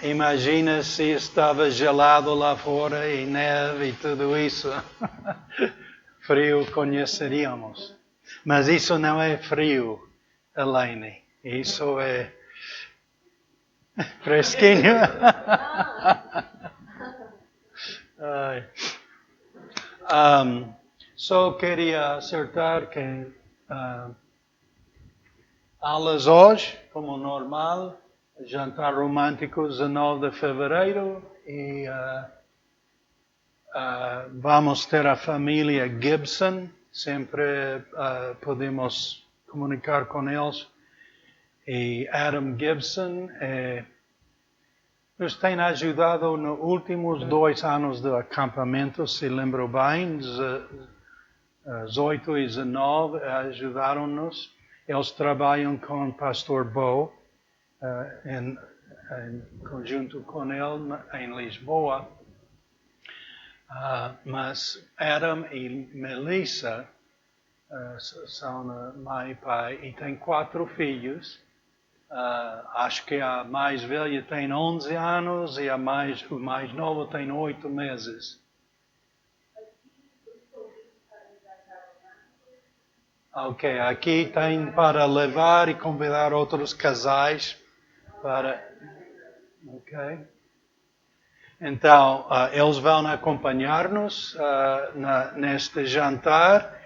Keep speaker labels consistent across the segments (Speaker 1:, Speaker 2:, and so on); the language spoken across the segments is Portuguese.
Speaker 1: Imagina se estava gelado lá fora e neve e tudo isso. Frio conheceríamos. Mas isso não é frio, Elaine. Isso é fresquinho. Só queria acertar que aulas hoje, como normal, jantar romântico 19 de fevereiro e vamos ter a família Gibson, sempre podemos comunicar com eles. E Adam Gibson nos tem ajudado nos últimos 2 anos do acampamento, se lembro bem, 18 e 19 ajudaram-nos. Eles trabalham com o pastor Bo, em conjunto com ele em Lisboa. Mas Adam e Melissa são mãe e pai e têm 4 filhos. Acho que a mais velha tem 11 anos e o mais novo tem 8 meses. Ok, aqui tem para levar e convidar outros casais para... Ok. Então, eles vão acompanhar-nos neste jantar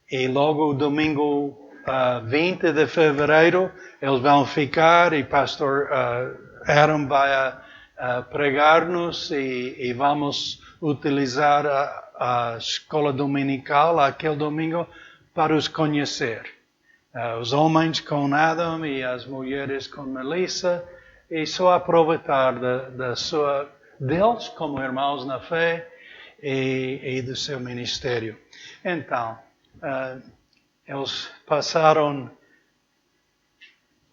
Speaker 1: e logo domingo 20 de fevereiro eles vão ficar e pastor Adam vai pregar-nos e vamos utilizar a escola dominical aquele domingo para os conhecer. Os homens com Adam e as mulheres com Melissa. E só aproveitar deles como irmãos na fé e do seu ministério. Então, eles passaram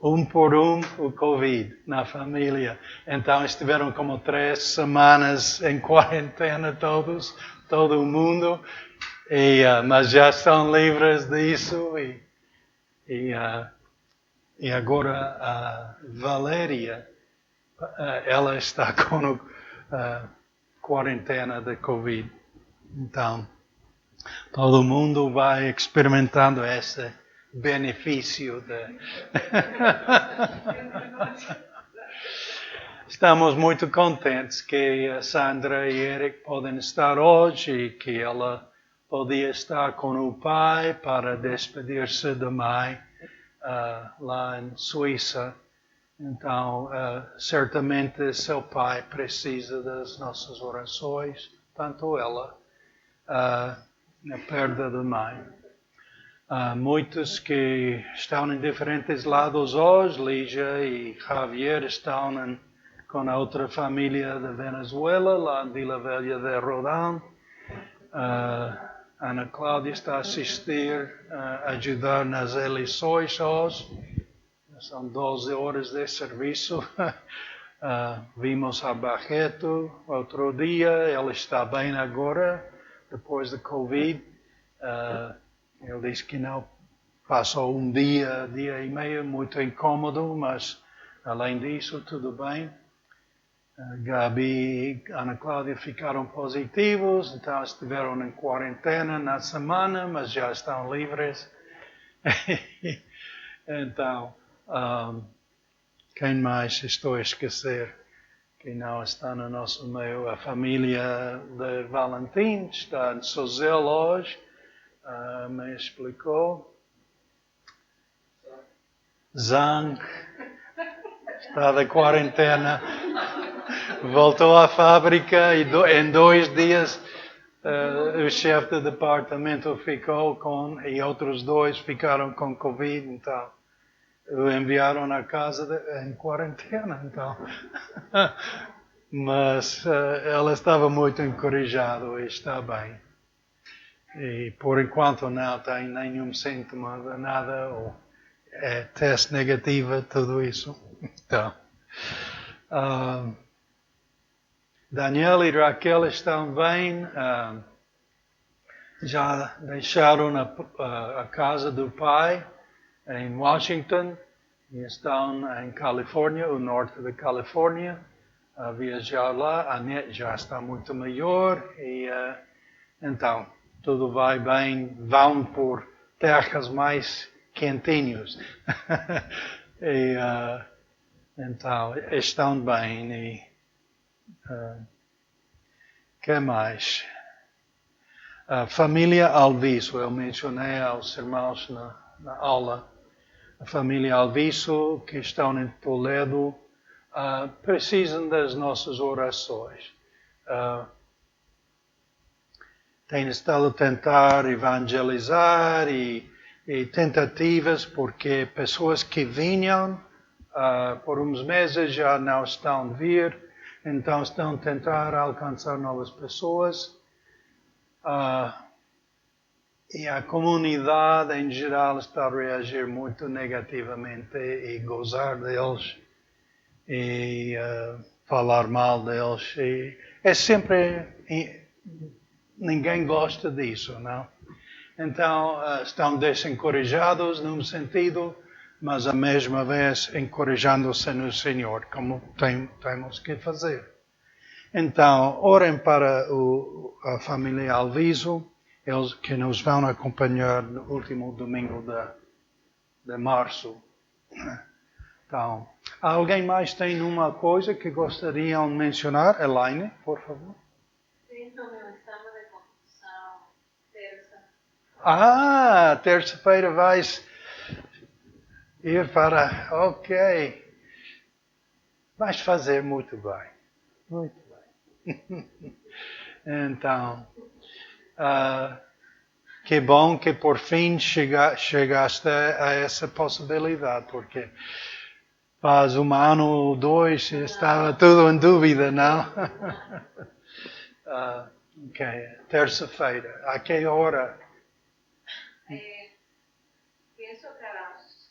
Speaker 1: um por um o Covid na família. Então estiveram como 3 semanas em quarentena todo o mundo. Mas já estão livres disso e agora a Valéria, ela está com quarentena de Covid. Então, todo mundo vai experimentando esse benefício. Estamos muito contentes que a Sandra e Eric podem estar hoje e que ela podia estar com o pai para despedir-se da mãe. Lá em Suíça. Então, certamente seu pai precisa das nossas orações, tanto ela, na perda da mãe. Muitos que estão em diferentes lados hoje, Lígia e Javier estão com a outra família da Venezuela, lá em Vila Velha de Rodão. Ana Cláudia está a assistir, a ajudar nas eleições hoje. São 12 horas de serviço. Vimos a Barreto outro dia. Ela está bem agora, depois da Covid. Ele disse que não passou um dia e meio muito incômodo, mas além disso, tudo bem. Gabi e Ana Cláudia ficaram positivos, então estiveram em quarentena na semana, mas já estão livres. Então, quem mais estou a esquecer que não está no nosso meio? A família de Valentim está em Sozel hoje, me explicou. Zang está de quarentena. Voltou à fábrica e em 2 dias o chefe do departamento ficou e outros 2 ficaram com Covid, então o enviaram à casa em quarentena. Então. Mas ela estava muito encorajada e está bem. E por enquanto não tem nenhum síntoma de nada, ou teste negativo, tudo isso. Então. Daniel e Raquel estão bem, já deixaram a casa do pai em Washington E estão em Califórnia, o norte da Califórnia, a viajar lá. A net já está muito maior e então tudo vai bem. Vão por terras mais quentinhas. E então estão bem. E que mais? A família Alviso, eu mencionei aos irmãos na aula. A família Alviso, que estão em Toledo, precisam das nossas orações. Têm estado a tentar evangelizar e tentativas, porque pessoas que vinham por uns meses já não estão a vir, então estão a tentar alcançar novas pessoas. E a comunidade em geral está a reagir muito negativamente e gozar deles e falar mal deles. E é sempre... Ninguém gosta disso, não? Então estão desencorajados num sentido, mas a mesma vez encorajando-se no Senhor, como temos que fazer. Então, orem para a família Alviso, eles que nos vão acompanhar no último domingo de março. Então, alguém mais tem uma coisa que gostariam de mencionar? Elaine, por favor.
Speaker 2: Sim, no meu exame de condução, terça.
Speaker 1: Terça-feira vais ir para... Ok. Vais fazer muito bem. Muito bem. Então, que bom que por fim chegaste a essa possibilidade, porque faz um ano ou dois estava tudo em dúvida, não? Ok, terça-feira. A que hora?
Speaker 2: Penso que a las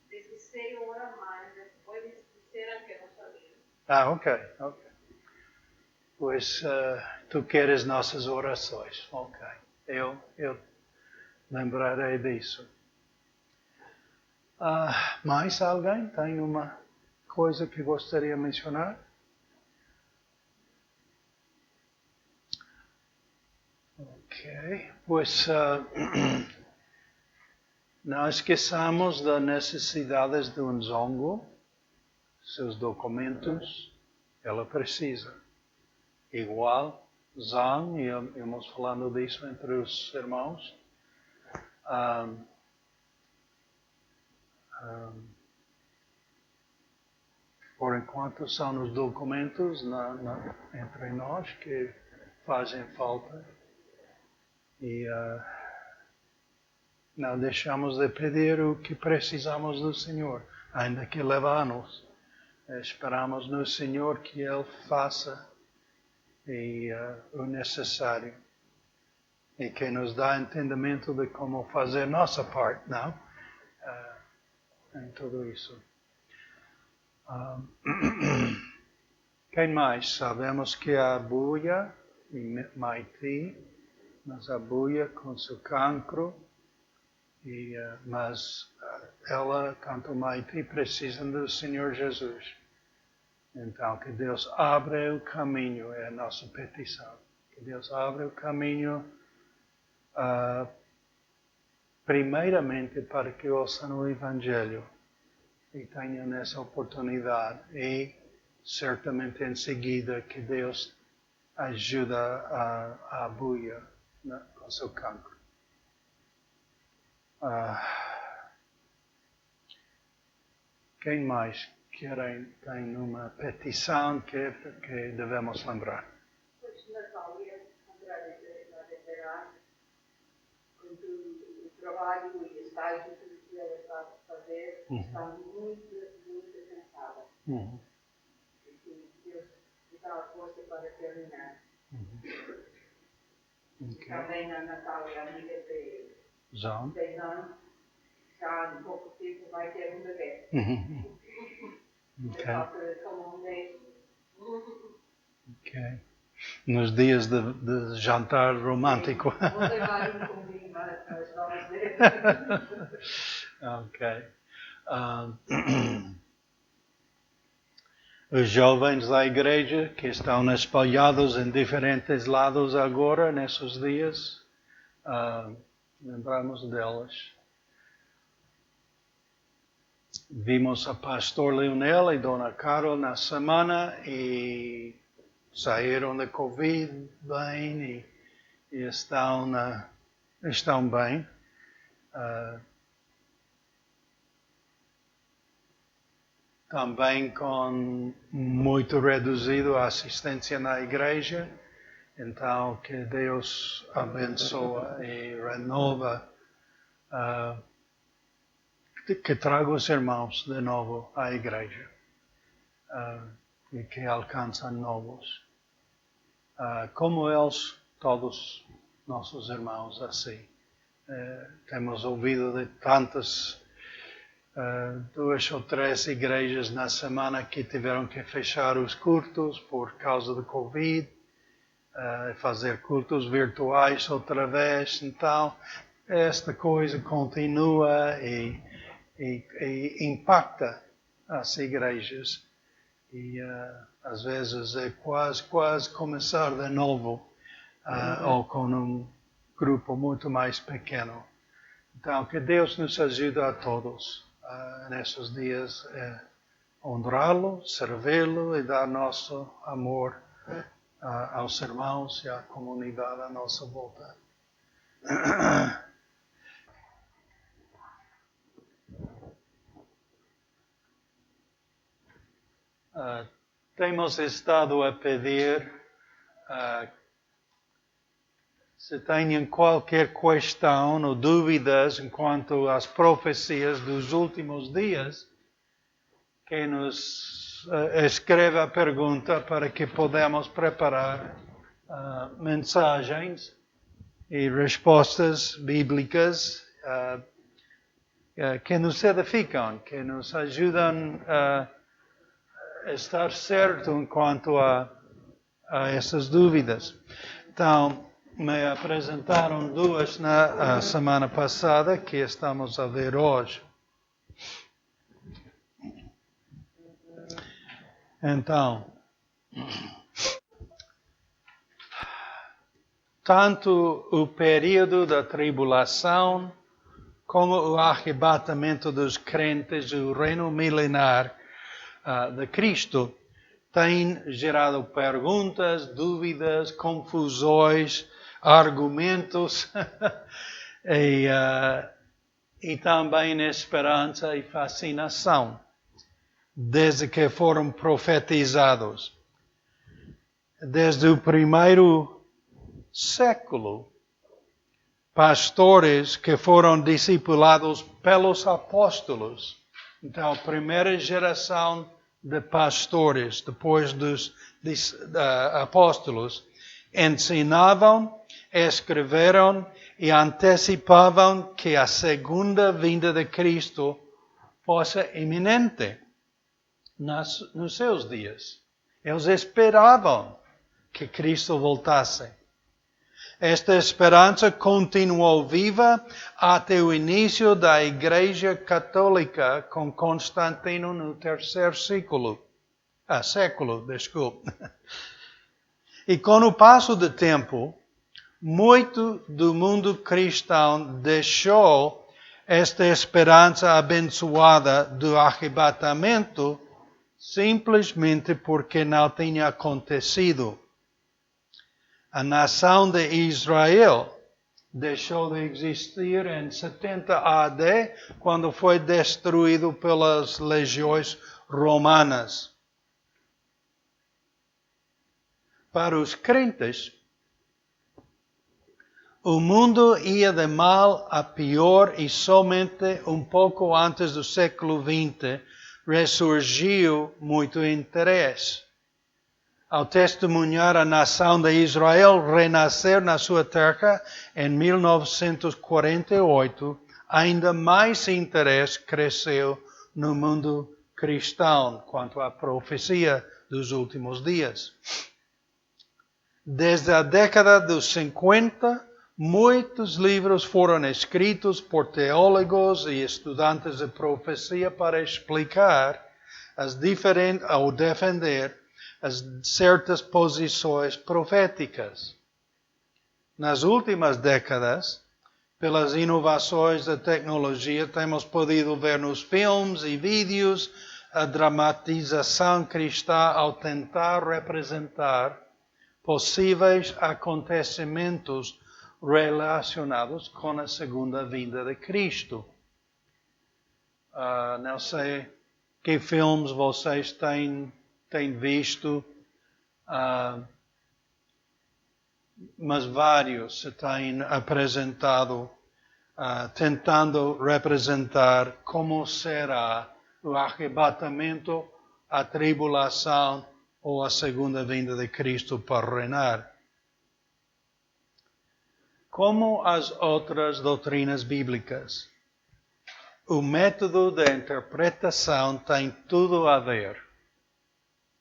Speaker 2: 16 horas mais, depois disseram que não sabia.
Speaker 1: Ok. Pois tu queres nossas orações. Ok. Eu lembrarei disso. Mais alguém tem uma coisa que gostaria de mencionar? Ok. Pois não esqueçamos das necessidades de um zongo, seus documentos, ela precisa. Igual, Zan, e íamos falando disso entre os irmãos. Por enquanto são os documentos entre nós que fazem falta. E não deixamos de pedir o que precisamos do Senhor, ainda que leve anos. Esperamos no Senhor que Ele faça o necessário e que nos dá entendimento de como fazer nossa parte, não? Em tudo isso. Quem mais? Sabemos que a Buia, em Maiti, mas a Buia com seu cancro, mas ela, tanto Maiti, precisam do Senhor Jesus. Então, que Deus abra o caminho, é a nossa petição. Que Deus abra o caminho, primeiramente, para que ouçam o Evangelho e tenham essa oportunidade. E, certamente, em seguida, que Deus ajuda a Buia com seu cancro. Quem mais tem uma petição que devemos lembrar?
Speaker 2: Pois, Natália, agradecerá o trabalho e estágio que ela está a fazer. Está muito cansada. E que Deus lhe dá a força para terminar. Também a Natália, amiga de 6 anos, já há pouco tempo vai ter um bebê.
Speaker 1: Ok. Nos dias de jantar romântico.
Speaker 2: Vou levar um convite para as novas dele.
Speaker 1: Ok. Os jovens da igreja que estão espalhados em diferentes lados agora, nesses dias, lembramos delas. Vimos a pastor Leonel e Dona Carol na semana e saíram da Covid bem e estão bem. Também com muito reduzido a assistência na igreja. Então, que Deus abençoa e renova, que traga os irmãos de novo à igreja e que alcançam novos. Como eles, todos nossos irmãos assim. Temos ouvido de tantas 2 ou 3 igrejas na semana que tiveram que fechar os cultos por causa do Covid, fazer cultos virtuais outra vez. Então, esta coisa continua e impacta as igrejas. E às vezes é quase começar de novo, ou com um grupo muito mais pequeno. Então, que Deus nos ajude a todos nesses dias honrá-lo, servi-lo e dar nosso amor aos irmãos e à comunidade à nossa volta. Temos estado a pedir, se tenham qualquer questão ou dúvidas quanto às profecias dos últimos dias, que nos escreva a pergunta para que podamos preparar mensagens e respostas bíblicas que nos edificam, que nos ajudam a estar certo quanto a essas dúvidas. Então, me apresentaram 2 na semana passada, que estamos a ver hoje. Então, tanto o período da tribulação, como o arrebatamento dos crentes, o reino milenar de Cristo, tem gerado perguntas, dúvidas, confusões, argumentos e também esperança e fascinação, desde que foram profetizados. Desde o primeiro século, pastores que foram discipulados pelos apóstolos. Então, a primeira geração de pastores, depois dos apóstolos, ensinavam, escreveram e antecipavam que a segunda vinda de Cristo fosse iminente nos seus dias. Eles esperavam que Cristo voltasse. Esta esperança continuou viva até o início da Igreja Católica com Constantino no 3º século. E com o passo do tempo, muito do mundo cristão deixou esta esperança abençoada do arrebatamento simplesmente porque não tinha acontecido. A nação de Israel deixou de existir em 70 AD, quando foi destruído pelas legiões romanas. Para os crentes, o mundo ia de mal a pior e somente um pouco antes do século XX ressurgiu muito interesse. Ao testemunhar a nação de Israel renascer na sua terra em 1948, ainda mais interesse cresceu no mundo cristão quanto à profecia dos últimos dias. Desde a década dos 50, Muitos livros foram escritos por teólogos e estudantes de profecia para explicar ou defender as certas posições proféticas. Nas últimas décadas, pelas inovações da tecnologia, temos podido ver nos filmes e vídeos a dramatização cristã ao tentar representar possíveis acontecimentos relacionados com a segunda vinda de Cristo. Não sei que filmes vocês têm visto, mas vários se têm apresentado tentando representar como será o arrebatamento, a tribulação ou a segunda vinda de Cristo para reinar. Como as outras doutrinas bíblicas, o método de interpretação tem tudo a ver.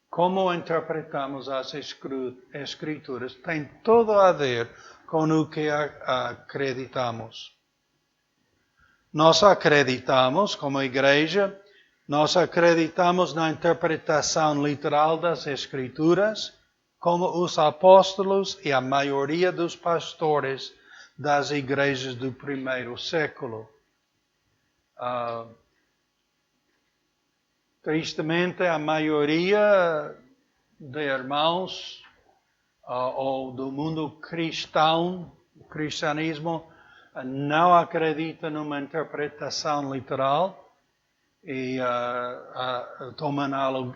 Speaker 1: Como interpretamos as Escrituras tem tudo a ver com o que acreditamos. Nós acreditamos, como igreja, nós acreditamos na interpretação literal das Escrituras, como os apóstolos e a maioria dos pastores das igrejas do primeiro século. Tristemente, a maioria de irmãos ou do mundo cristão, o cristianismo, não acredita numa interpretação literal e tomam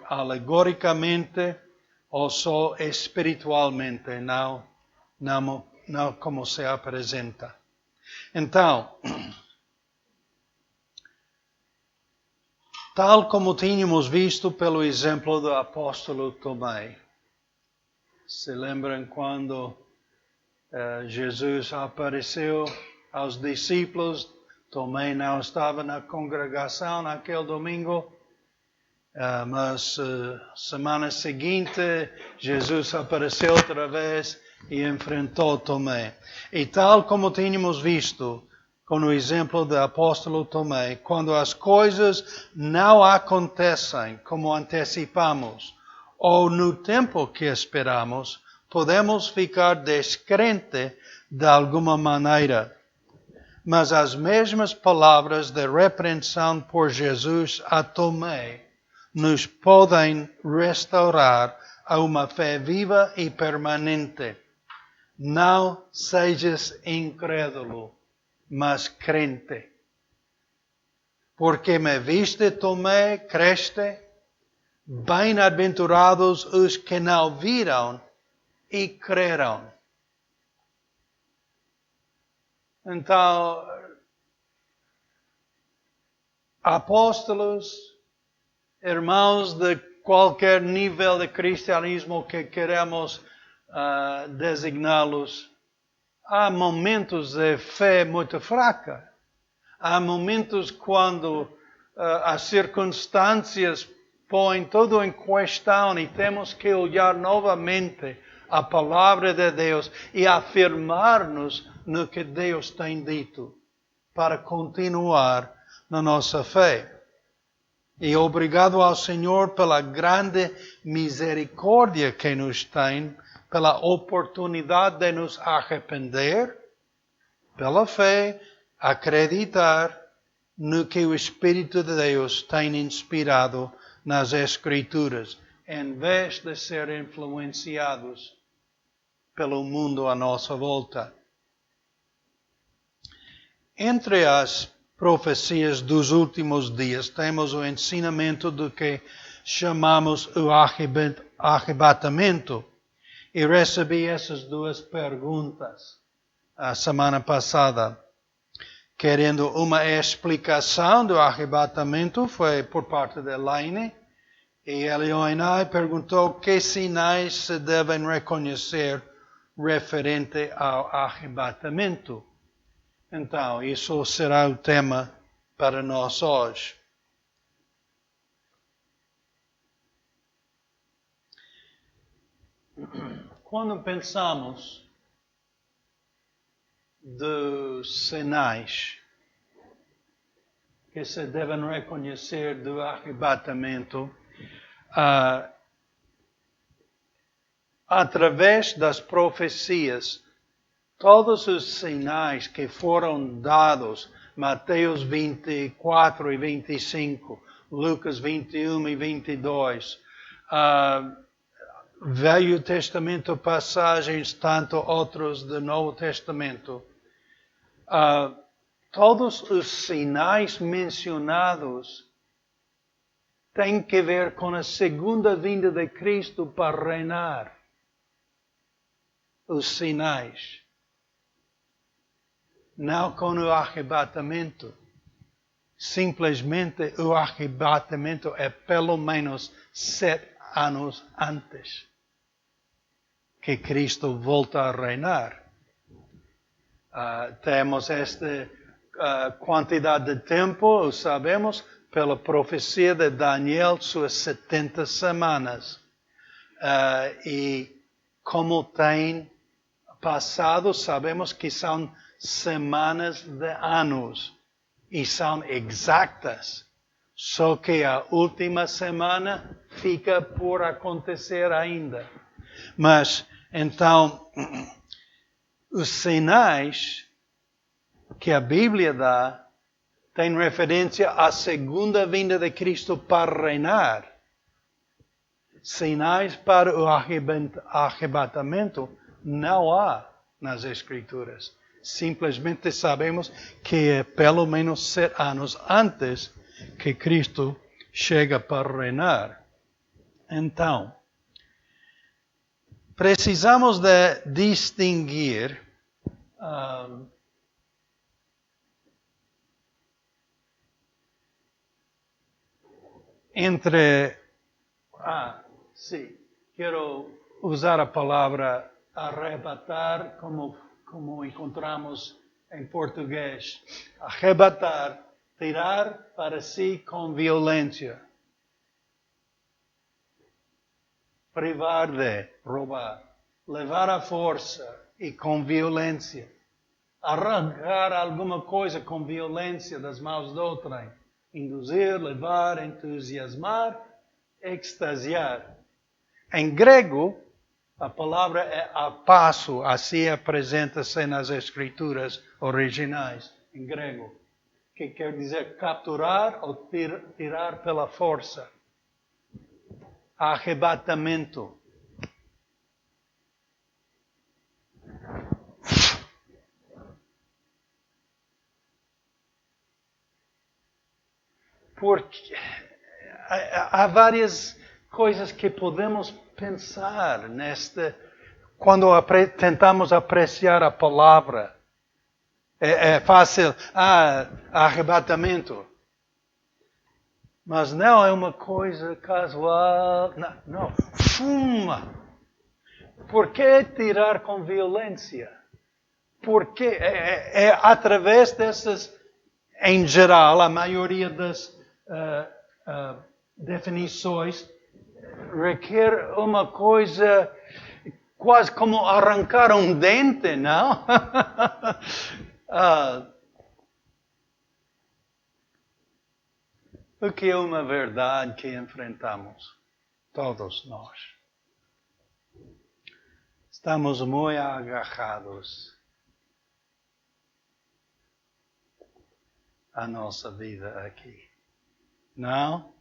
Speaker 1: alegoricamente ou só espiritualmente, não como se apresenta. Então, tal como tínhamos visto pelo exemplo do apóstolo Tomé. Se lembram quando Jesus apareceu aos discípulos? Tomé não estava na congregação naquele domingo, mas semana seguinte Jesus apareceu outra vez e enfrentou Tomé. E tal como tínhamos visto com o exemplo do apóstolo Tomé, quando as coisas não acontecem como antecipamos, ou no tempo que esperamos, podemos ficar descrente de alguma maneira. Mas as mesmas palavras de repreensão por Jesus a Tomé nos podem restaurar a uma fé viva e permanente. Não sejas incrédulo, mas crente. Porque me viste, Tomé, creste? Bem-aventurados os que não viram e creram. Então, apóstolos, irmãos de qualquer nível de cristianismo que queremos designá-los, há momentos de fé muito fraca. Há momentos quando as circunstâncias põem tudo em questão e temos que olhar novamente a palavra de Deus e afirmar-nos no que Deus tem dito para continuar na nossa fé. E obrigado ao Senhor pela grande misericórdia que nos tem, pela oportunidade de nos arrepender, pela fé, acreditar no que o Espírito de Deus tem inspirado nas Escrituras, em vez de ser influenciados pelo mundo à nossa volta. Entre as profecias dos últimos dias, temos o ensinamento do que chamamos o arrebatamento. E recebi essas duas perguntas a semana passada. Querendo uma explicação do arrebatamento, foi por parte de Elaine. E Elionai perguntou que sinais se devem reconhecer referente ao arrebatamento. Então, isso será o tema para nós hoje. Quando pensamos dos sinais que se devem reconhecer do arrebatamento através das profecias. Todos os sinais que foram dados, Mateus 24 e 25, Lucas 21 e 22, Velho Testamento, passagens, tanto outros do Novo Testamento, todos os sinais mencionados têm que ver com a segunda vinda de Cristo para reinar. Os sinais. Não com o arrebatamento. Simplesmente o arrebatamento é pelo menos 7 anos antes que Cristo volta a reinar. Temos esta quantidade de tempo, sabemos, pela profecia de Daniel, suas 70 semanas. E como tem passado, sabemos que são semanas de anos e são exatas. Só que a última semana fica por acontecer ainda. Mas, então, os sinais que a Bíblia dá têm referência à segunda vinda de Cristo para reinar. Sinais para o arrebatamento não há nas Escrituras. Simplesmente sabemos que é pelo menos 7 anos antes que Cristo chega para reinar. Então, precisamos de distinguir entre... sim, quero usar a palavra arrebatar como encontramos em português. Arrebatar, tirar para si com violência. Privar de, roubar. Levar à força e com violência. Arrancar alguma coisa com violência das mãos de outrem. Induzir, levar, entusiasmar, extasiar. Em grego, a palavra é apasso, assim apresenta-se nas escrituras originais, em grego, que quer dizer capturar ou tirar pela força. Arrebatamento. Porque há várias coisas que podemos pensar quando tentamos apreciar a palavra. É fácil, arrebatamento. Mas não é uma coisa casual. Não. Fuma. Por que tirar com violência? Porque é através dessas, em geral, a maioria das definições requer uma coisa quase como arrancar um dente, não? O que é uma verdade que enfrentamos, todos nós. Estamos muito agarrados à nossa vida aqui. Não?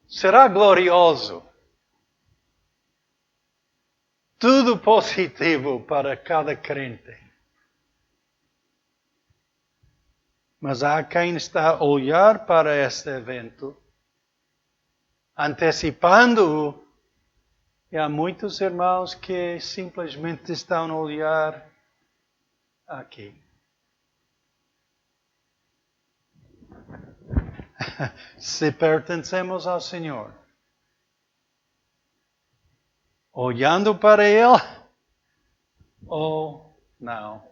Speaker 1: Será glorioso. Tudo positivo para cada crente. Mas há quem está a olhar para este evento, antecipando-o, e há muitos irmãos que simplesmente estão a olhar aqui. Se pertencemos ao Senhor, olhando para Ele, ou não,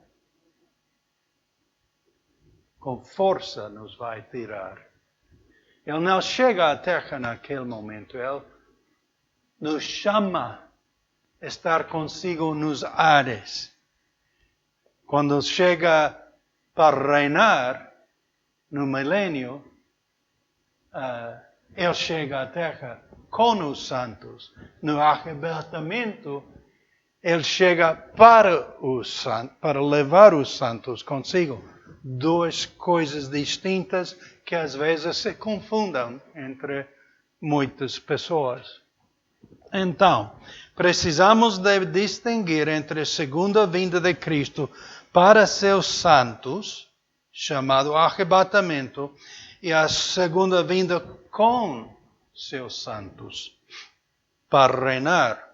Speaker 1: com força nos vai tirar. Ele não chega à terra naquele momento. Ele nos chama a estar consigo nos ares. Quando ele chega para reinar no milênio, ele chega à terra com os santos. No arrebatamento, ele chega para levar os santos consigo. Duas coisas distintas que às vezes se confundem entre muitas pessoas. Então, precisamos de distinguir entre a segunda vinda de Cristo para seus santos, chamado arrebatamento, e a segunda vinda com seus santos, para reinar.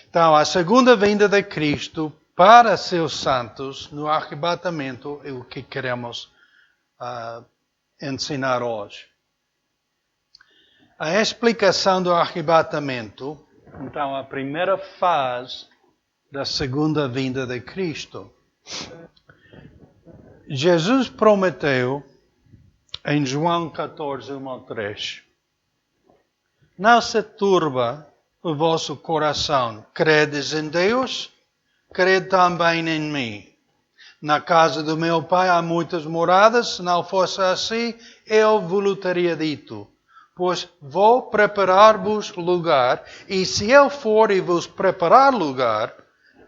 Speaker 1: Então, a segunda vinda de Cristo para seus santos no arrebatamento é o que queremos ensinar hoje. A explicação do arrebatamento, então, a primeira fase da segunda vinda de Cristo. Jesus prometeu em João 14, 1-3, não se turba o vosso coração. Credes em Deus, crede também em mim. Na casa do meu Pai há muitas moradas. Se não fosse assim, eu vos teria dito. Pois vou preparar-vos lugar. E se eu for e vos preparar lugar,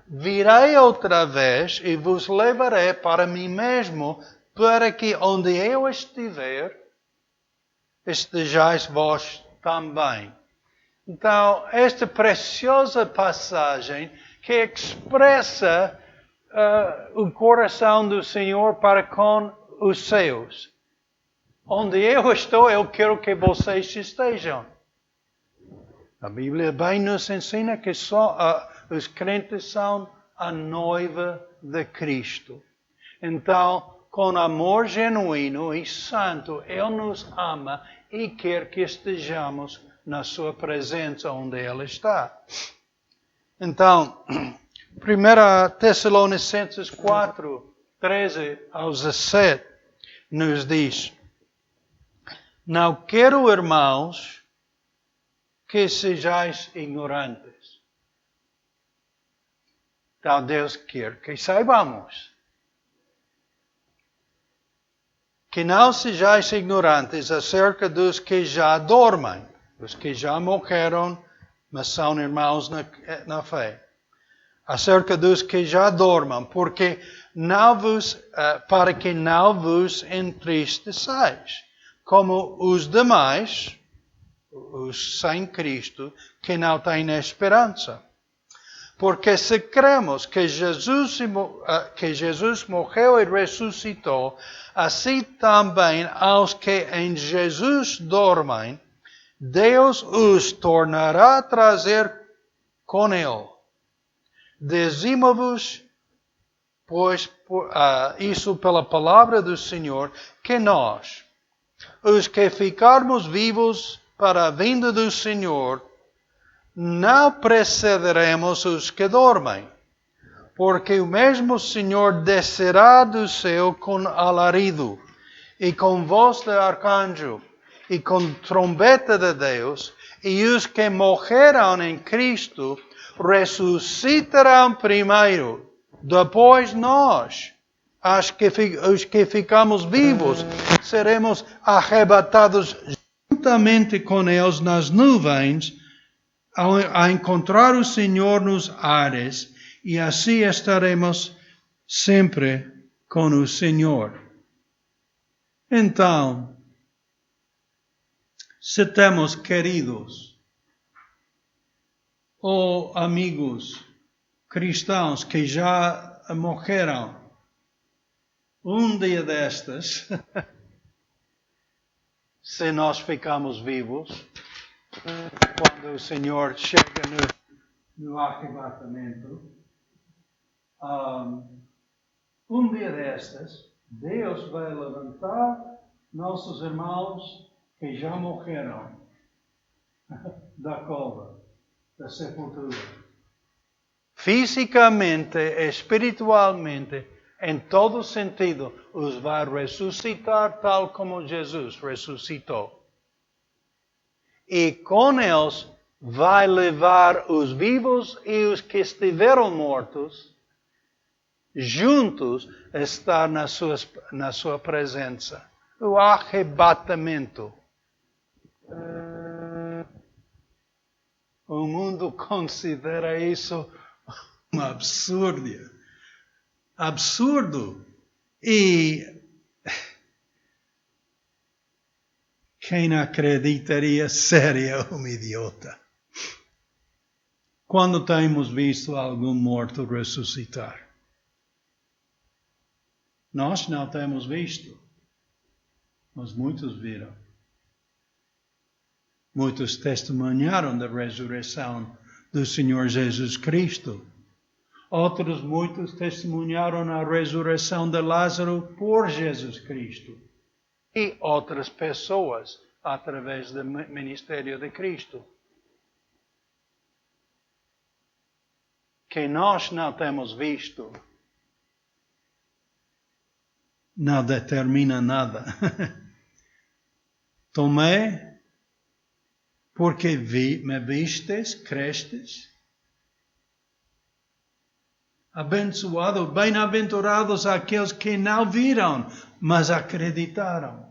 Speaker 1: virei outra vez e vos levarei para mim mesmo, para que onde eu estiver, estejais vós também. Então, esta preciosa passagem que expressa o coração do Senhor para com os seus. Onde eu estou, eu quero que vocês estejam. A Bíblia bem nos ensina que os crentes são a noiva de Cristo. Então, com amor genuíno e santo, Ele nos ama e quer que estejamos na sua presença onde Ele está. Então, 1 Tessalonicenses 4, 13-17, nos diz: não quero, irmãos, que sejais ignorantes. Então Deus quer que saibamos. Que não sejais ignorantes acerca dos que já dormem, os que já morreram, mas são irmãos na fé. Acerca dos que já dormem, porque para que não vos entristeçais, como os demais, os sem Cristo, que não têm esperança. Porque se cremos que Jesus morreu e ressuscitou, assim também aos que em Jesus dormem, Deus os tornará a trazer com Ele. Dizimo-vos, pois, isso pela palavra do Senhor, que nós, os que ficarmos vivos para a vinda do Senhor, não precederemos os que dormem, porque o mesmo Senhor descerá do céu com alarido, e com voz de arcanjo, e com trombeta de Deus, e os que morreram em Cristo ressuscitarão primeiro. Depois nós, os que ficamos vivos, seremos arrebatados juntamente com eles nas nuvens, a encontrar o Senhor nos ares, e assim estaremos sempre com o Senhor. Então, se temos queridos ou amigos cristãos que já morreram, um dia destes, se nós ficamos vivos, quando o Senhor chega no arrebatamento, um dia destes, Deus vai levantar nossos irmãos que já morreram da cova, da sepultura. Fisicamente, espiritualmente, em todo sentido, os vai ressuscitar tal como Jesus ressuscitou. e com eles vai levar os vivos e os que estiveram mortos juntos a estar na sua presença. O arrebatamento. O mundo considera isso um absurdo. Absurdo. E quem acreditaria seria um idiota. Quando temos visto algum morto ressuscitar? Nós não temos visto, mas muitos viram. Muitos testemunharam da ressurreição do Senhor Jesus Cristo. Muitos testemunharam a ressurreição de Lázaro por Jesus Cristo. E outras pessoas através do ministério de Cristo. Que nós não temos visto, não determina nada. Tomé, porque me vistes, crestes. Abençoados, bem-aventurados aqueles que não viram, mas acreditaram.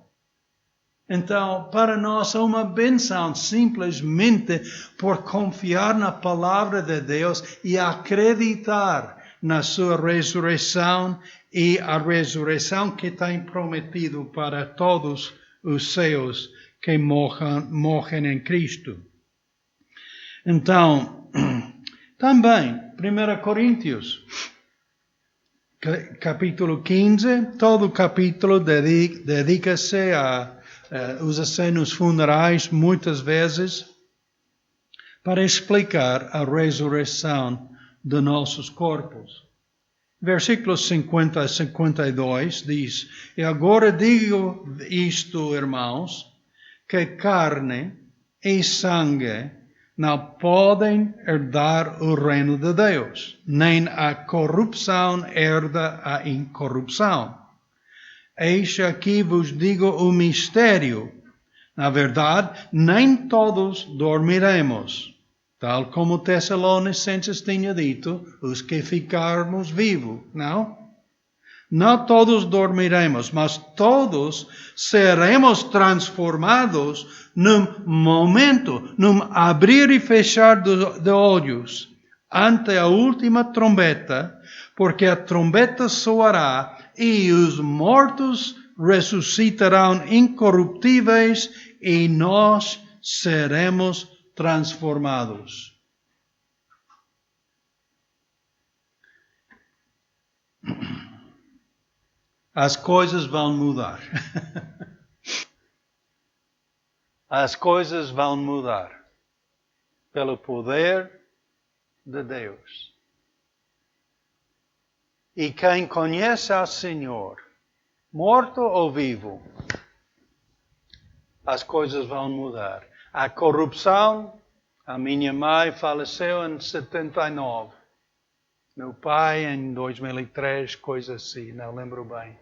Speaker 1: Então, para nós é uma benção simplesmente por confiar na palavra de Deus e acreditar na sua ressurreição e a ressurreição que tem prometido para todos os seus que morrem em Cristo. Então, também, 1 Coríntios, capítulo 15, todo o capítulo dedica-se a usa-se nos funerais muitas vezes para explicar a ressurreição de nossos corpos. Versículos 50 a 52 diz: E agora digo isto, irmãos, que carne e sangue não podem herdar o reino de Deus, nem a corrupção herda a incorrupção. Eis aqui vos digo o mistério. Na verdade, nem todos dormiremos. Tal como Tessalonicenses tinha dito, os que ficarmos vivos, não? Não todos dormiremos, mas todos seremos transformados num momento, num abrir e fechar de olhos, ante a última trombeta, porque a trombeta soará e os mortos ressuscitarão incorruptíveis e nós seremos transformados. As coisas vão mudar. As coisas vão mudar pelo poder de Deus. E quem conhece ao Senhor, morto ou vivo, as coisas vão mudar. A corrupção, a minha mãe faleceu em 79. Meu pai em 2003, coisa assim, não lembro bem.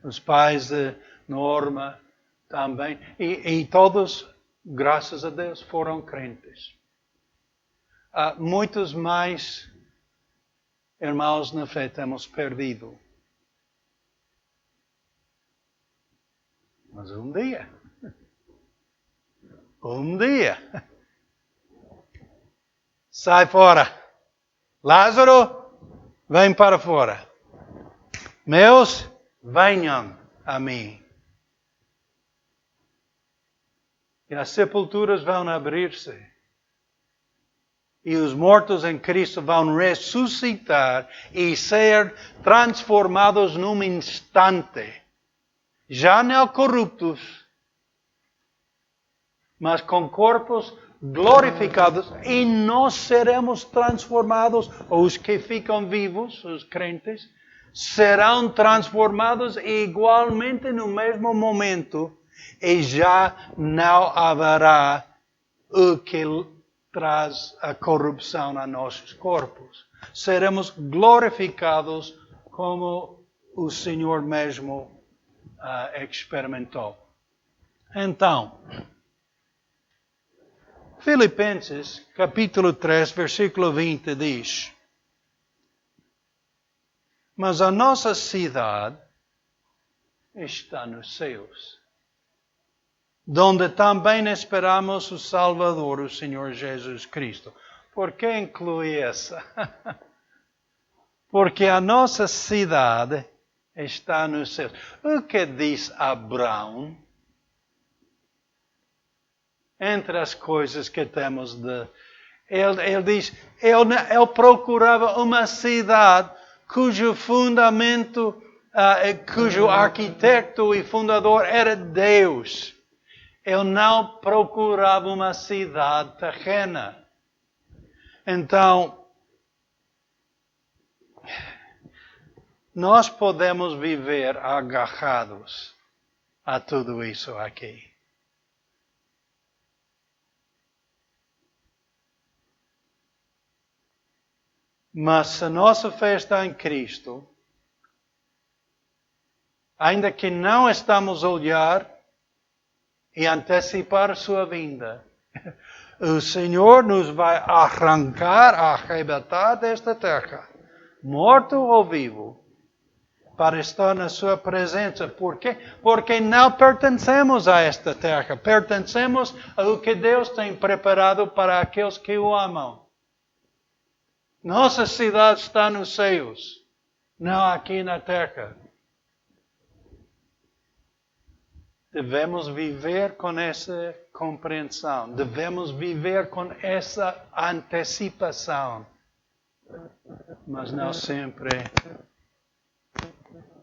Speaker 1: Os pais de Norma também. E todos, graças a Deus, foram crentes. Muitos mais irmãos na fé temos perdido. Mas um dia, sai fora. Lázaro, vem para fora. Meus, venham a mim. E as sepulturas vão abrir-se. E os mortos em Cristo vão ressuscitar e ser transformados num instante. Já não corruptos, mas com corpos glorificados. E nós seremos transformados, os que ficam vivos, os crentes, serão transformados igualmente no mesmo momento. E já não haverá o que traz a corrupção a nossos corpos. Seremos glorificados como o Senhor mesmo experimentou. Então, Filipenses, capítulo 3, versículo 20 diz: mas a nossa cidade está nos céus, donde também esperamos o Salvador, o Senhor Jesus Cristo. Por que inclui essa? Porque a nossa cidade está nos céus. O que diz Abraão? Entre as coisas que temos de... Ele diz, ele procurava uma cidade cujo fundamento, cujo arquiteto e fundador era Deus. Ele não procurava uma cidade terrena. Então, nós podemos viver agarrados a tudo isso aqui. Mas se nossa fé está em Cristo, ainda que não estamos a olhar e antecipar sua vinda, o Senhor nos vai arrebatar desta terra, morto ou vivo, para estar na sua presença. Por quê? Porque não pertencemos a esta terra, pertencemos ao que Deus tem preparado para aqueles que o amam. Nossa cidade está nos céus, não aqui na terra. Devemos viver com essa compreensão, devemos viver com essa antecipação, mas não sempre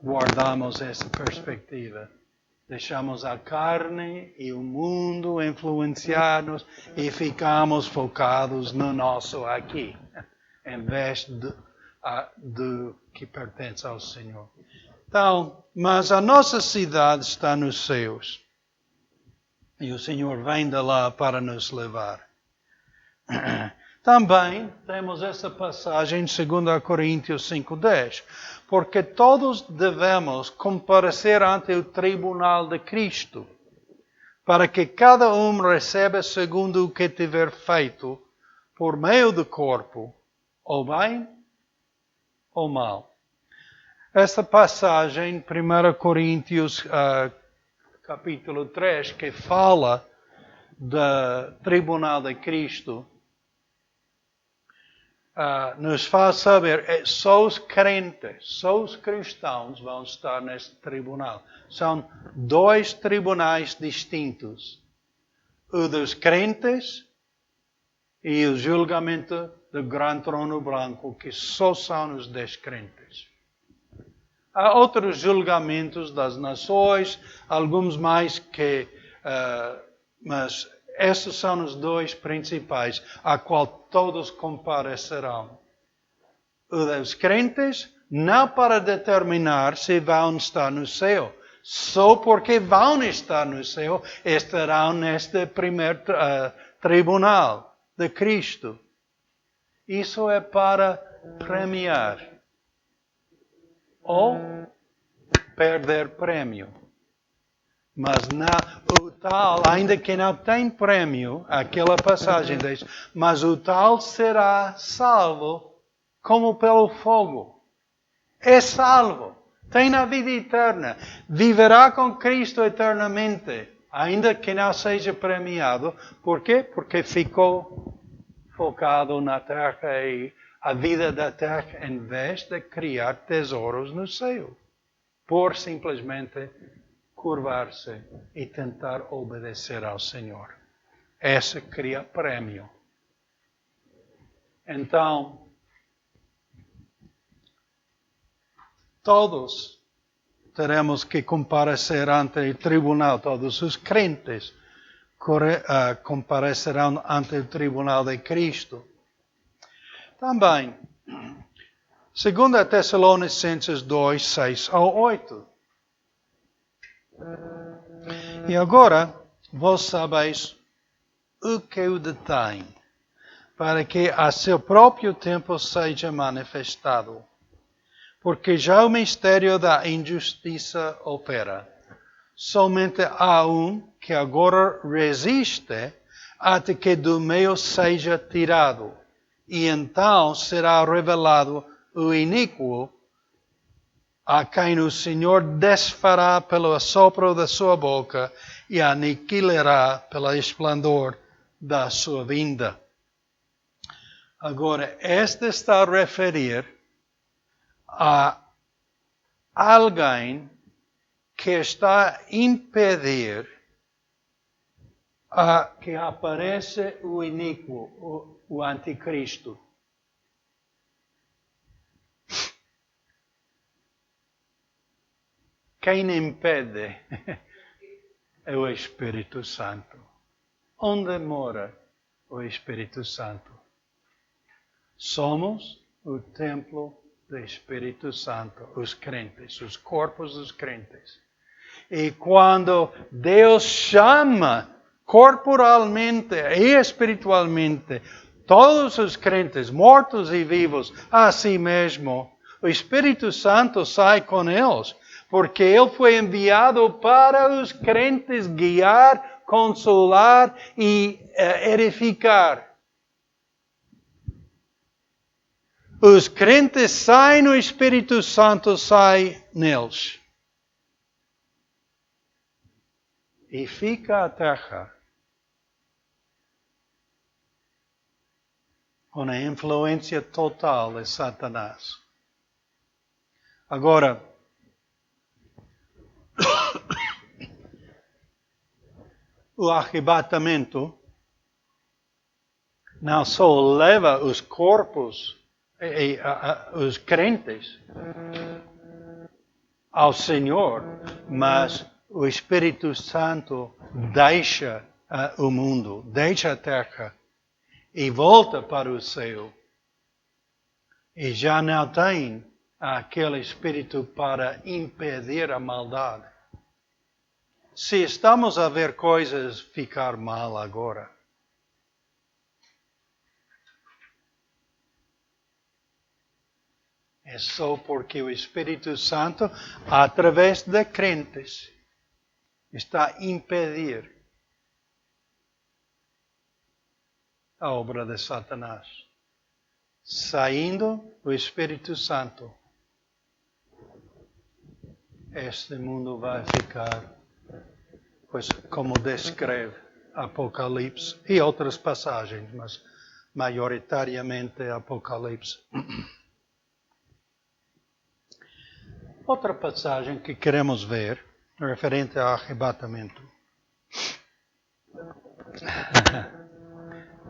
Speaker 1: guardamos essa perspectiva. Deixamos a carne e o mundo influenciar-nos e ficamos focados no nosso aqui, em vez do que pertence ao Senhor. Então, mas a nossa cidade está nos céus. E o Senhor vem de lá para nos levar. Também temos essa passagem em 2 Coríntios 5:10. Porque todos devemos comparecer ante o tribunal de Cristo, para que cada um receba segundo o que tiver feito por meio do corpo, ou bem ou mal. Esta passagem, 1 Coríntios capítulo 3, que fala do tribunal de Cristo, nos faz saber, só os crentes, só os cristãos vão estar neste tribunal. São dois tribunais distintos. O dos crentes e o julgamento do grande trono branco, que só são os descrentes. Há outros julgamentos das nações, alguns mais que... mas esses são os dois principais, a qual todos comparecerão. O dos crentes, não para determinar se vão estar no céu. Só porque vão estar no céu, estarão neste primeiro tribunal de Cristo. Isso é para premiar. Ou perder prêmio. Mas o tal, ainda que não tem prêmio, aquela passagem diz, mas o tal será salvo como pelo fogo. É salvo. Tem a vida eterna. Viverá com Cristo eternamente, ainda que não seja premiado. Por quê? Porque ficou focado na terra e a vida da terra, em vez de criar tesouros no céu. Por simplesmente curvar-se e tentar obedecer ao Senhor. Essa cria prêmio. Então, todos teremos que comparecer ante o tribunal, todos os crentes comparecerão ante o tribunal de Cristo. Também, 2 Tessalonicenses 2, 6 ao 8. E agora, vós sabeis o que o detém, para que a seu próprio tempo seja manifestado. Porque já o mistério da injustiça opera. Somente há um que agora resiste até que do meio seja tirado. E então será revelado o iníquo, a quem o Senhor desfará pelo assopro da sua boca e aniquilará pelo esplendor da sua vinda. Agora, este está a referir a alguém que está a impedir que apareça o iníquo, o anticristo. Quem impede é o Espírito Santo. Onde mora o Espírito Santo? Somos o templo do Espírito Santo, os crentes, os corpos dos crentes. E quando Deus chama corporalmente e espiritualmente todos os crentes, mortos e vivos, a si mesmo, o Espírito Santo sai com eles, porque ele foi enviado para os crentes guiar, consolar e edificar. Os crentes saem, o Espírito Santo sai neles. E fica a terra com a influência total de Satanás. Agora, o arrebatamento não só leva os corpos e os crentes ao Senhor, mas o Espírito Santo deixa o mundo, deixa a terra e volta para o céu. E já não tem aquele Espírito para impedir a maldade. Se estamos a ver coisas ficar mal agora, é só porque o Espírito Santo, através de crentes, está a impedir a obra de Satanás. Saindo o Espírito Santo, este mundo vai ficar, pois, como descreve Apocalipse e outras passagens, mas maioritariamente Apocalipse. Outra passagem que queremos ver, referente ao arrebatamento.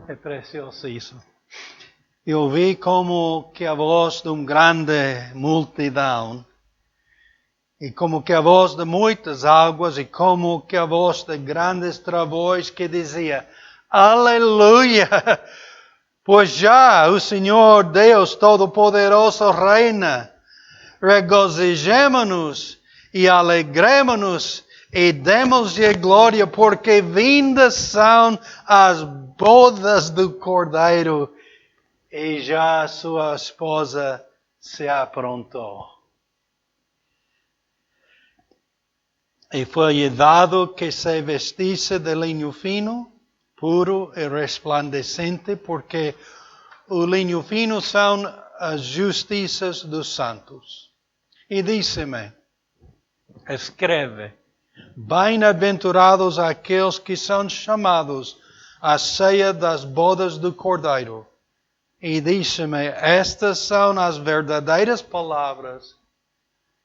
Speaker 1: É precioso isso. Eu vi como que a voz de uma grande multidão, e como que a voz de muitas águas, e como que a voz de grandes travões que dizia: Aleluia! Pois já o Senhor Deus Todo-Poderoso reina. Regozijemo-nos e alegremo-nos e demos-lhe glória, porque vindas são as bodas do Cordeiro e já a sua esposa se aprontou. E foi-lhe dado que se vestisse de linho fino, puro e resplandecente, porque o linho fino são as justiças dos santos. E disse-me: escreve, bem-aventurados aqueles que são chamados à ceia das bodas do Cordeiro. E disse-me: estas são as verdadeiras palavras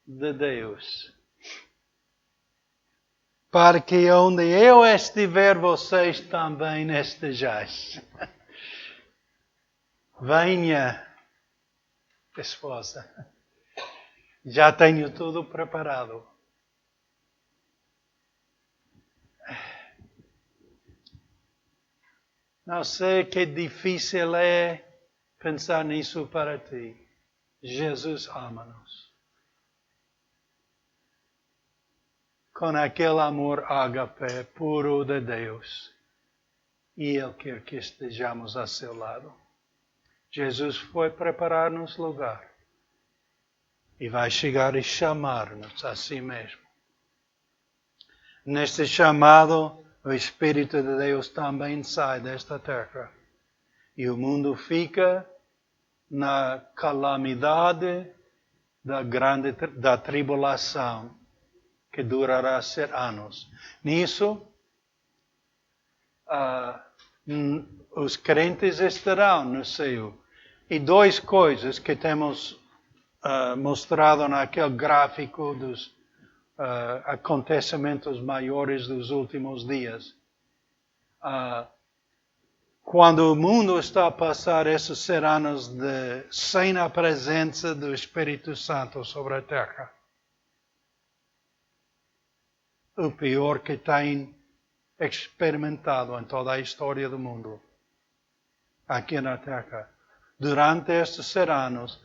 Speaker 1: de Deus. Para que onde eu estiver, vocês também estejais. Venha, esposa. Já tenho tudo preparado. Não sei que difícil é pensar nisso para ti. Jesus ama-nos. Com aquele amor ágape puro de Deus. E Ele quer que estejamos a seu lado. Jesus foi preparar-nos lugar. E vai chegar e chamar-nos a si mesmo. Neste chamado o Espírito de Deus também sai desta terra. E o mundo fica na calamidade da tribulação, que durará 7 anos. Nisso, os crentes estarão no céu. E 2 coisas que temos mostrado naquele gráfico dos acontecimentos maiores dos últimos dias. Quando o mundo está a passar esses 7 anos sem a presença do Espírito Santo sobre a terra, o pior que tem experimentado em toda a história do mundo, aqui na terra. Durante estes 7 anos,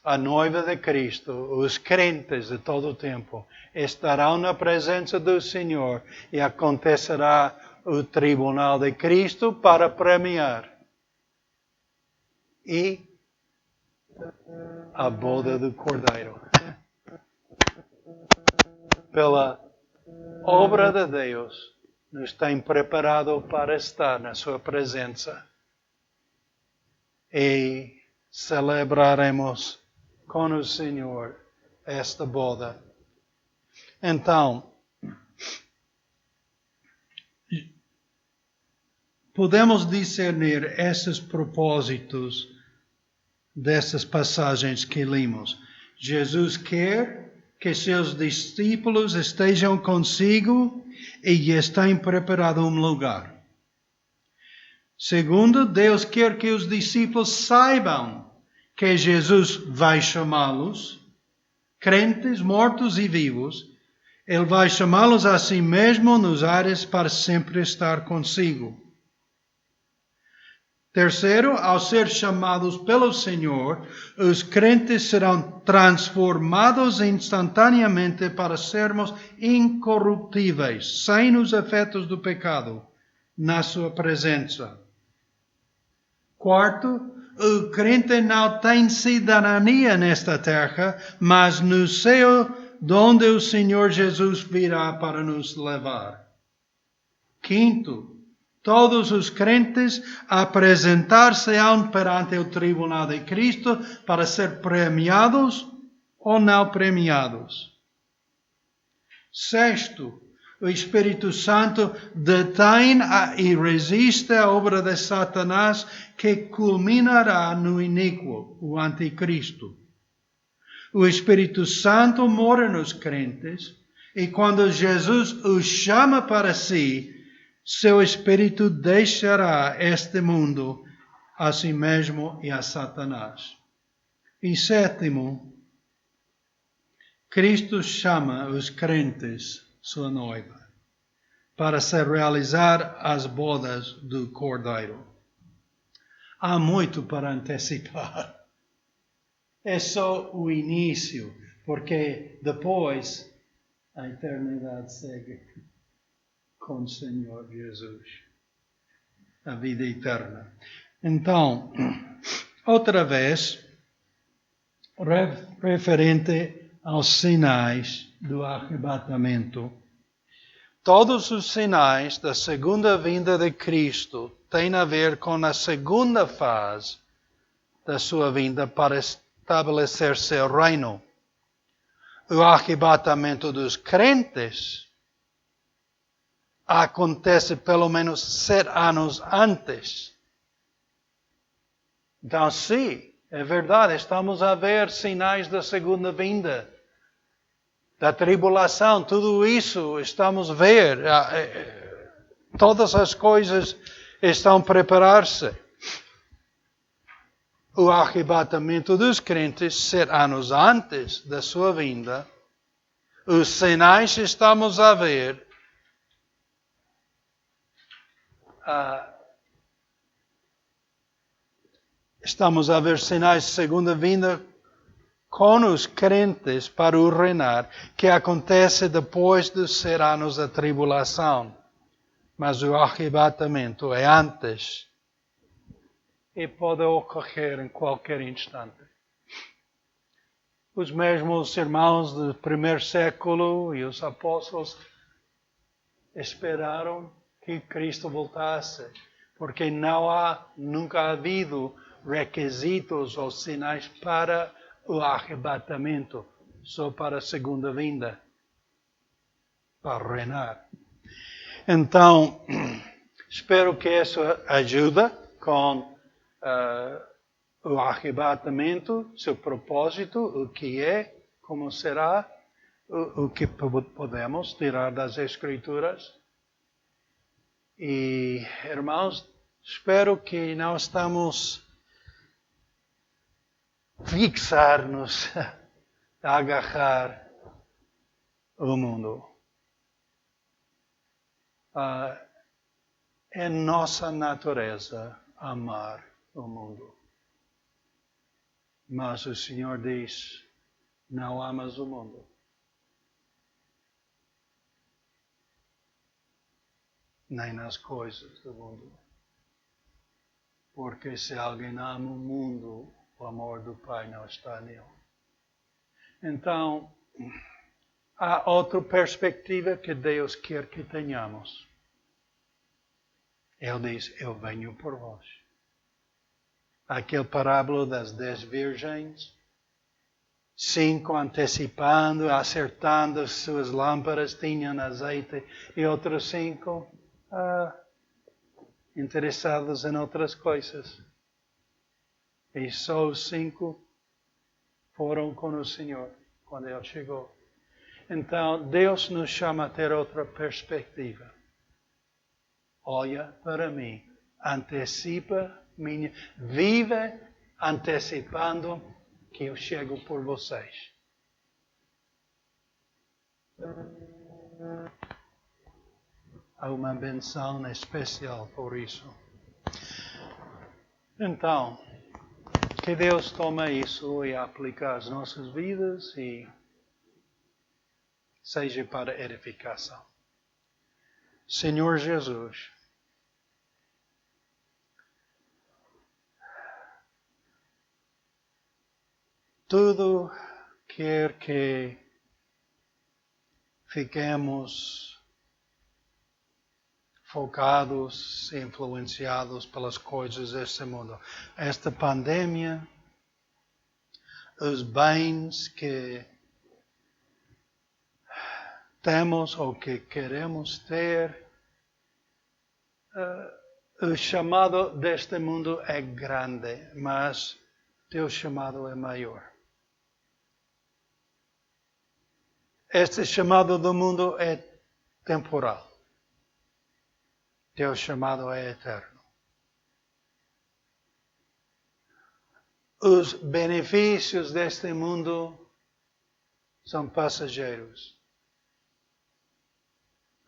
Speaker 1: a noiva de Cristo, os crentes de todo o tempo, estarão na presença do Senhor e acontecerá o tribunal de Cristo para premiar. E a boda do Cordeiro. Pela obra de Deus, nos tem preparado para estar na sua presença. E celebraremos com o Senhor esta boda. Então, podemos discernir esses propósitos dessas passagens que lemos. Jesus quer que seus discípulos estejam consigo e estão preparados um lugar. Segundo, Deus quer que os discípulos saibam que Jesus vai chamá-los, crentes, mortos e vivos. Ele vai chamá-los a si mesmo nos ares para sempre estar consigo. Terceiro, ao ser chamados pelo Senhor, os crentes serão transformados instantaneamente para sermos incorruptíveis, sem os efeitos do pecado, na sua presença. Quarto, o crente não tem cidadania nesta terra, mas no céu, onde o Senhor Jesus virá para nos levar. Quinto, todos os crentes apresentar-se-ão perante o tribunal de Cristo para ser premiados ou não premiados. Sexto, o Espírito Santo detém e resiste a obra de Satanás que culminará no iníquo, o anticristo. O Espírito Santo mora nos crentes e quando Jesus os chama para si, seu Espírito deixará este mundo a si mesmo e a Satanás. E sétimo, Cristo chama os crentes, sua noiva, para se realizar as bodas do Cordeiro. Há muito para antecipar. É só o início, porque depois a eternidade segue com o Senhor Jesus, a vida eterna. Então, outra vez, referente aos sinais do arrebatamento. Todos os sinais da segunda vinda de Cristo têm a ver com a segunda fase da sua vinda para estabelecer seu reino. O arrebatamento dos crentes acontece pelo menos 7 anos antes. Então, sim, é verdade, estamos a ver sinais da segunda vinda, da tribulação, tudo isso estamos a ver. Todas as coisas estão a preparar-se. O arrebatamento dos crentes 7 anos antes da sua vinda, os sinais estamos a ver. Estamos a ver sinais de segunda vinda com os crentes para o reinar, que acontece depois dos 7 anos da tribulação. Mas o arrebatamento é antes e pode ocorrer em qualquer instante. Os mesmos irmãos do primeiro século e os apóstolos esperaram que Cristo voltasse, porque nunca ha havido requisitos ou sinais para o arrebatamento, só para a segunda vinda, para reinar. Então, espero que isso ajude com o arrebatamento, seu propósito, o que é, como será, o que podemos tirar das Escrituras. E, irmãos, espero que não estamos fixar-nos a agarrar o mundo. É nossa natureza amar o mundo. Mas o Senhor diz, não amas o mundo. Nem nas coisas do mundo. Porque se alguém ama o mundo, o amor do Pai não está nele. Então, há outra perspectiva que Deus quer que tenhamos. Ele diz, eu venho por vós. Aquele parábola das 10 virgens, 5 antecipando, acertando suas lâmpadas, tinham azeite, e outros 5 interessados em outras coisas. E só os 5 foram com o Senhor quando Ele chegou. Então, Deus nos chama a ter outra perspectiva. Olha para mim, vive antecipando que eu chego por vocês. Há uma benção especial por isso. Então, que Deus tome isso e aplique às nossas vidas e seja para edificação. Senhor Jesus, tudo quer que fiquemos focados, influenciados pelas coisas deste mundo. Esta pandemia, os bens que temos ou que queremos ter, o chamado deste mundo é grande, mas teu chamado é maior. Este chamado do mundo é temporal. Teu chamado é eterno. Os benefícios deste mundo são passageiros.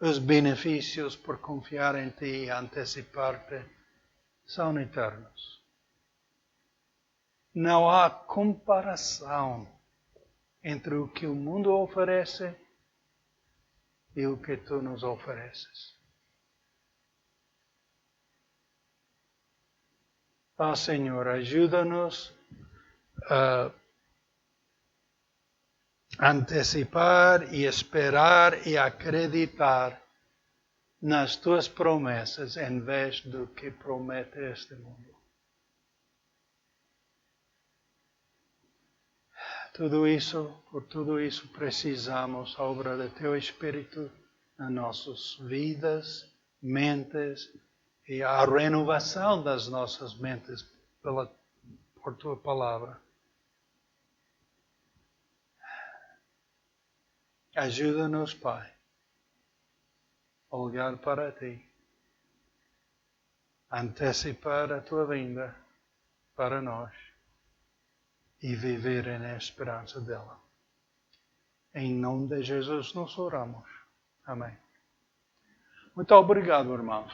Speaker 1: Os benefícios por confiar em ti e antecipar-te são eternos. Não há comparação entre o que o mundo oferece e o que tu nos ofereces. Senhor, ajuda-nos a antecipar e esperar e acreditar nas tuas promessas em vez do que promete este mundo. Por tudo isso precisamos da obra do teu Espírito nas nossas vidas, mentes e a renovação das nossas mentes por tua palavra. Ajuda-nos, Pai, a olhar para ti, antecipar a tua vinda para nós e viver na esperança dela. Em nome de Jesus nós oramos. Amém. Muito obrigado, irmãos.